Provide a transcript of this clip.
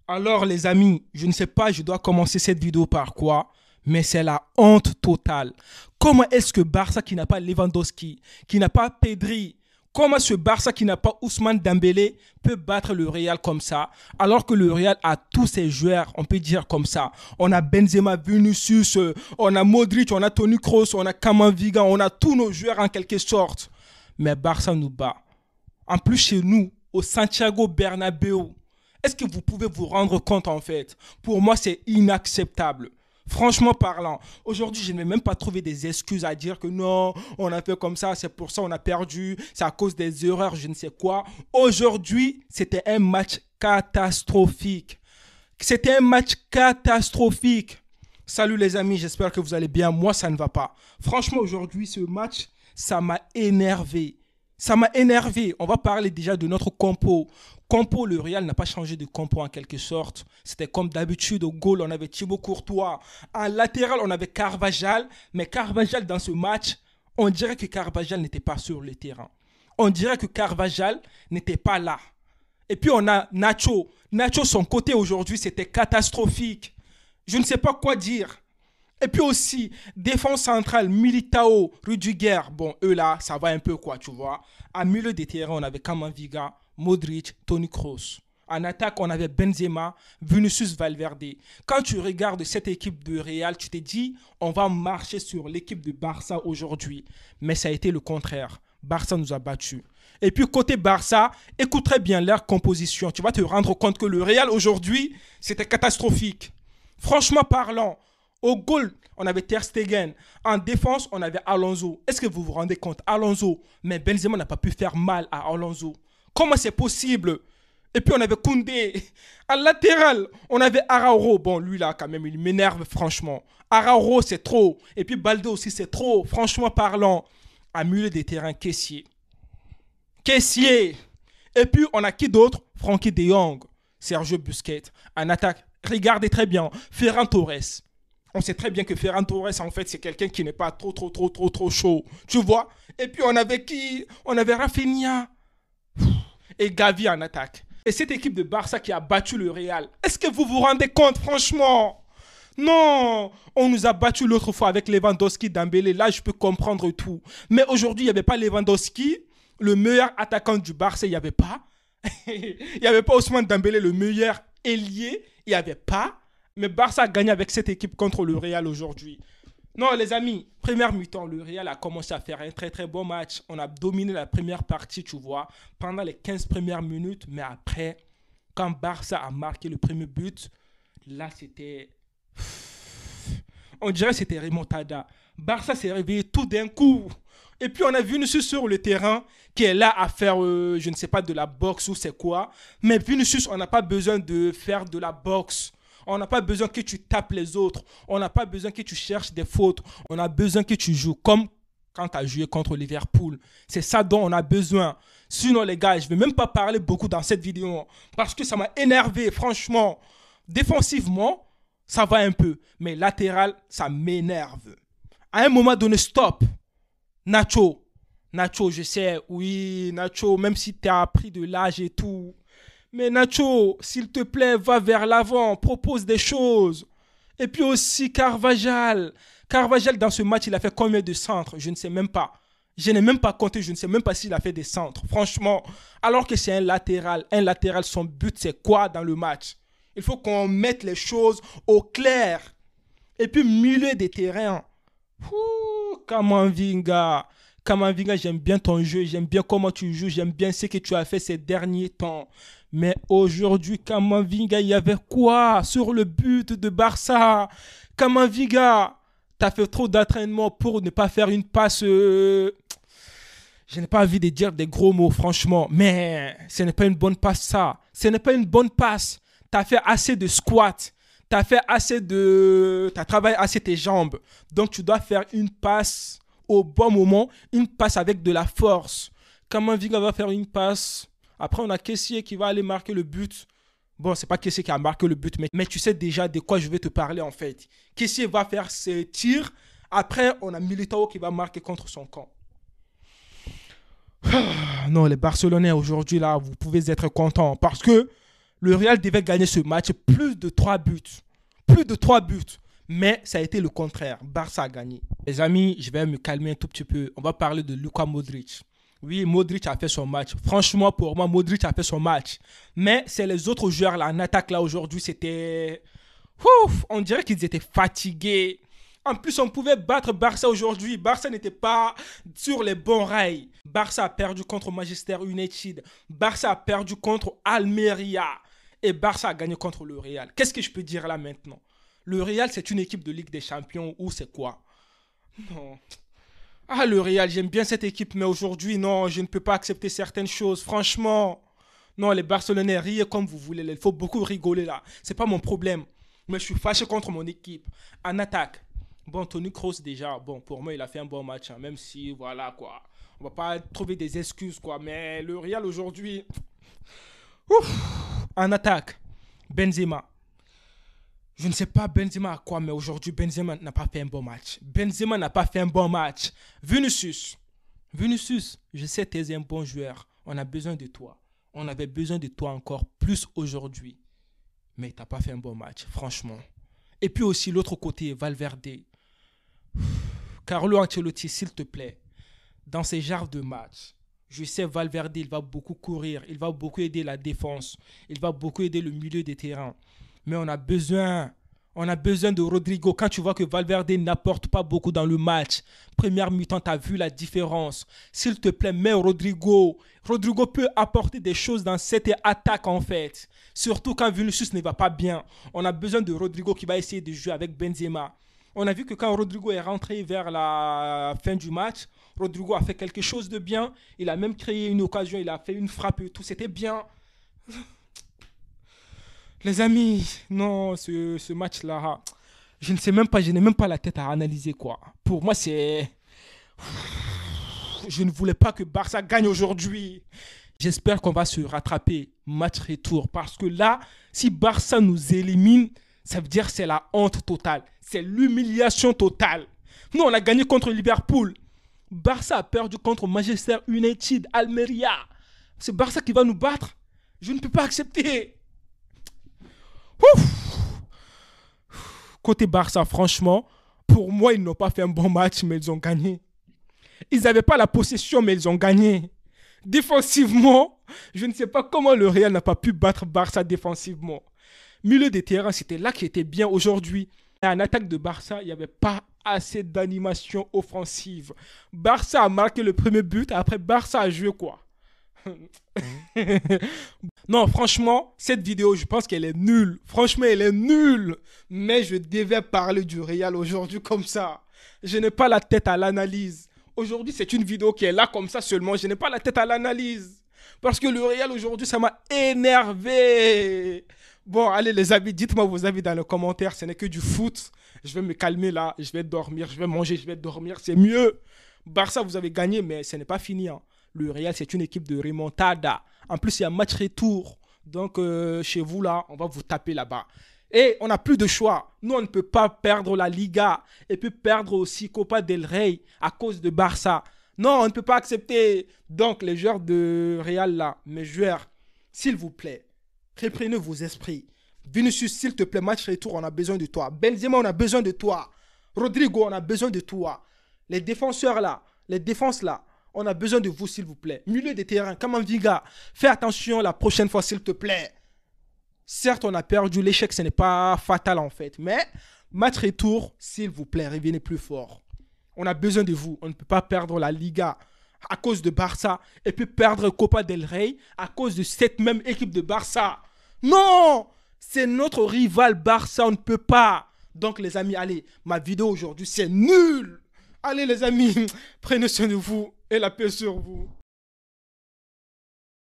Alors les amis, je ne sais pas, je dois commencer cette vidéo par quoi, mais c'est la honte totale. Comment est-ce que Barça qui n'a pas Lewandowski, qui n'a pas Pedri, comment ce Barça qui n'a pas Ousmane Dembélé peut battre le Real comme ça, alors que le Real a tous ses joueurs, on peut dire comme ça. On a Benzema, Vinicius, on a Modric, on a Toni Kroos, on a Camavinga, on a tous nos joueurs en quelque sorte. Mais Barça nous bat. En plus chez nous, au Santiago Bernabéu. Est-ce que vous pouvez vous rendre compte en fait? Pour moi, c'est inacceptable. Franchement parlant, aujourd'hui, je n'ai même pas trouvé des excuses à dire que non, on a fait comme ça, c'est pour ça on a perdu, c'est à cause des erreurs, je ne sais quoi. Aujourd'hui, c'était un match catastrophique. C'était un match catastrophique. Salut les amis, j'espère que vous allez bien. Moi, ça ne va pas. Franchement, aujourd'hui, ce match, ça m'a énervé. Ça m'a énervé. On va parler déjà de notre compo. Compo, le Real n'a pas changé de compo en quelque sorte. C'était comme d'habitude au goal, on avait Thibaut Courtois. En latéral, on avait Carvajal. Mais Carvajal, dans ce match, on dirait que Carvajal n'était pas sur le terrain. On dirait que Carvajal n'était pas là. Et puis on a Nacho. Nacho, son côté aujourd'hui, c'était catastrophique. Je ne sais pas quoi dire. Et puis aussi, défense centrale, Militao, Rudiger. Bon, eux là, ça va un peu quoi, tu vois. À milieu des terrains, on avait Camavinga, Modric, Toni Kroos. En attaque, on avait Benzema, Vinicius Valverde. Quand tu regardes cette équipe de Real, tu te dis, on va marcher sur l'équipe de Barça aujourd'hui. Mais ça a été le contraire. Barça nous a battus. Et puis côté Barça, écoute très bien leur composition. Tu vas te rendre compte que le Real aujourd'hui, c'était catastrophique. Franchement parlant, au goal, on avait Ter Stegen. En défense, on avait Alonso. Est-ce que vous vous rendez compte? Alonso. Mais Benzema n'a pas pu faire mal à Alonso. Comment c'est possible? Et puis on avait Koundé. En latéral, on avait Araujo. Bon, lui là, quand même, il m'énerve franchement. Araujo, c'est trop. Et puis Balde aussi, c'est trop. Franchement parlant. À milieu des terrains, Kessié. Kessié. Et puis on a qui d'autre? Frankie de Jong. Sergio Busquets. En attaque, regardez très bien. Ferran Torres. On sait très bien que Ferran Torres, en fait, c'est quelqu'un qui n'est pas trop chaud. Tu vois? Et puis, on avait qui? On avait Rafinha et Gavi en attaque. Et cette équipe de Barça qui a battu le Real. Est-ce que vous vous rendez compte, franchement? Non, on nous a battu l'autre fois avec Lewandowski, Dembélé. Là, je peux comprendre tout. Mais aujourd'hui, il n'y avait pas Lewandowski, le meilleur attaquant du Barça. Il n'y avait pas. Il n'y avait pas Ousmane Dembélé, le meilleur ailier. Il n'y avait pas. Mais Barça a gagné avec cette équipe contre le Real aujourd'hui. Non, les amis, première mi-temps, le Real a commencé à faire un très bon match. On a dominé la première partie, tu vois, pendant les 15 premières minutes. Mais après, quand Barça a marqué le premier but, là, c'était... On dirait que c'était remontada. Barça s'est réveillé tout d'un coup. Et puis, on a vu Vinicius sur le terrain qui est là à faire, je ne sais pas, de la boxe ou c'est quoi. Mais Vinicius, on n'a pas besoin de faire de la boxe. On n'a pas besoin que tu tapes les autres. On n'a pas besoin que tu cherches des fautes. On a besoin que tu joues comme quand tu as joué contre Liverpool. C'est ça dont on a besoin. Sinon, les gars, je ne vais même pas parler beaucoup dans cette vidéo parce que ça m'a énervé, franchement. Défensivement, ça va un peu. Mais latéral, ça m'énerve. À un moment donné, stop. Nacho. Nacho, je sais, oui, Nacho, même si tu as pris de l'âge et tout. Mais Nacho, s'il te plaît, va vers l'avant, propose des choses. Et puis aussi Carvajal. Carvajal, dans ce match, il a fait combien de centres? Je ne sais même pas. Je n'ai même pas compté, je ne sais même pas s'il a fait des centres. Franchement, alors que c'est un latéral. Un latéral, son but, c'est quoi dans le match? Il faut qu'on mette les choses au clair. Et puis, milieu des terrains. Camavinga. Camavinga, j'aime bien ton jeu, j'aime bien comment tu joues, j'aime bien ce que tu as fait ces derniers temps. Mais aujourd'hui, Camavinga, il y avait quoi sur le but de Barça? Camavinga, tu as fait trop d'entraînement pour ne pas faire une passe. Je n'ai pas envie de dire des gros mots, franchement. Mais ce n'est pas une bonne passe, ça. Ce n'est pas une bonne passe. Tu as fait assez de squats. Tu as fait assez de... Tu as travaillé assez tes jambes. Donc, tu dois faire une passe au bon moment. Une passe avec de la force. Camavinga va faire une passe. Après, on a Kessié qui va aller marquer le but. Bon, c'est pas Kessié qui a marqué le but, mais tu sais déjà de quoi je vais te parler en fait. Kessié va faire ses tirs. Après, on a Militao qui va marquer contre son camp. Non, les Barcelonais aujourd'hui, là, vous pouvez être contents parce que Le Real devait gagner ce match plus de 3 buts. Plus de 3 buts. Mais ça a été le contraire. Barça a gagné. Les amis, je vais me calmer un tout petit peu. On va parler de Luka Modric. Oui, Modric a fait son match. Franchement, pour moi, Modric a fait son match. Mais c'est les autres joueurs là, en attaque là aujourd'hui, c'était... Ouf, on dirait qu'ils étaient fatigués. En plus, on pouvait battre Barça aujourd'hui. Barça n'était pas sur les bons rails. Barça a perdu contre Manchester United. Barça a perdu contre Almeria. Et Barça a gagné contre le Real. Qu'est-ce que je peux dire là maintenant? Le Real, c'est une équipe de Ligue des Champions ou c'est quoi? Non. Ah, le Real, j'aime bien cette équipe, mais aujourd'hui, non, je ne peux pas accepter certaines choses. Franchement, non, les Barcelonais, riez comme vous voulez. Il faut beaucoup rigoler là. C'est pas mon problème. Mais je suis fâché contre mon équipe. En attaque. Bon, Toni Kroos déjà, bon, pour moi, il a fait un bon match, hein, même si, voilà, quoi. On va pas trouver des excuses, quoi. Mais le Real aujourd'hui... Ouf. En attaque, Benzema. Je ne sais pas Benzema à quoi, mais aujourd'hui, Benzema n'a pas fait un bon match. Benzema n'a pas fait un bon match. Vinicius, je sais que tu es un bon joueur. On a besoin de toi. On avait besoin de toi encore plus aujourd'hui. Mais tu n'as pas fait un bon match, franchement. Et puis aussi, l'autre côté, Valverde. Carlo Ancelotti, s'il te plaît, dans ces genres de matchs, je sais Valverde, il va beaucoup courir, il va beaucoup aider la défense, il va beaucoup aider le milieu des terrains. Mais on a besoin de Rodrigo. Quand tu vois que Valverde n'apporte pas beaucoup dans le match, première mi-temps, tu as vu la différence. S'il te plaît, mets Rodrigo. Rodrigo peut apporter des choses dans cette attaque en fait. Surtout quand Vinicius ne va pas bien. On a besoin de Rodrigo qui va essayer de jouer avec Benzema. On a vu que quand Rodrigo est rentré vers la fin du match, Rodrigo a fait quelque chose de bien. Il a même créé une occasion, il a fait une frappe et tout. C'était bien. Les amis, non, ce match-là, je n'ai même pas la tête à analyser, quoi. Pour moi, c'est... Je ne voulais pas que Barça gagne aujourd'hui. J'espère qu'on va se rattraper match retour. Parce que là, si Barça nous élimine, ça veut dire que c'est la honte totale. C'est l'humiliation totale. Nous, on a gagné contre Liverpool. Barça a perdu contre Manchester United, Almeria. C'est Barça qui va nous battre. Je ne peux pas accepter. Ouf. Côté Barça, franchement, pour moi, ils n'ont pas fait un bon match, mais ils ont gagné. Ils n'avaient pas la possession, mais ils ont gagné. Défensivement, je ne sais pas comment le Real n'a pas pu battre Barça défensivement. Milieu des terrains, c'était là qui était bien aujourd'hui. En attaque de Barça, il n'y avait pas assez d'animation offensive. Barça a marqué le premier but, après Barça a joué quoi? Non, franchement, cette vidéo, je pense qu'elle est nulle. Franchement, elle est nulle. Mais je devais parler du Real aujourd'hui comme ça. Je n'ai pas la tête à l'analyse. Aujourd'hui, c'est une vidéo qui est là comme ça seulement. Je n'ai pas la tête à l'analyse. Parce que le Real aujourd'hui, ça m'a énervé. Bon, allez les amis, dites-moi vos avis dans les commentaires. Ce n'est que du foot. Je vais me calmer là. Je vais dormir, je vais manger, je vais dormir. C'est mieux. Barça, vous avez gagné, mais ce n'est pas fini, hein. Le Real, c'est une équipe de remontada. En plus, il y a un match retour. Donc, chez vous, là, on va vous taper là-bas. Et on n'a plus de choix. Nous, on ne peut pas perdre la Liga et puis perdre aussi Copa del Rey à cause de Barça. Non, on ne peut pas accepter. Donc, les joueurs de Real, là, mes joueurs, s'il vous plaît, reprenez vos esprits. Vinicius, s'il te plaît, match retour, on a besoin de toi. Benzema, on a besoin de toi. Rodrigo, on a besoin de toi. Les défenseurs, là, les défenses, là, on a besoin de vous, s'il vous plaît. Milieu des terrains, Kamavinga, fais attention la prochaine fois, s'il te plaît. Certes, on a perdu. L'échec, ce n'est pas fatal, en fait. Mais, match retour, s'il vous plaît, revenez plus fort. On a besoin de vous. On ne peut pas perdre la Liga à cause de Barça et puis perdre Copa del Rey à cause de cette même équipe de Barça. Non! C'est notre rival Barça, on ne peut pas. Donc, les amis, allez, ma vidéo aujourd'hui, c'est nul. Allez, les amis, prenez soin de vous et la paix sur vous.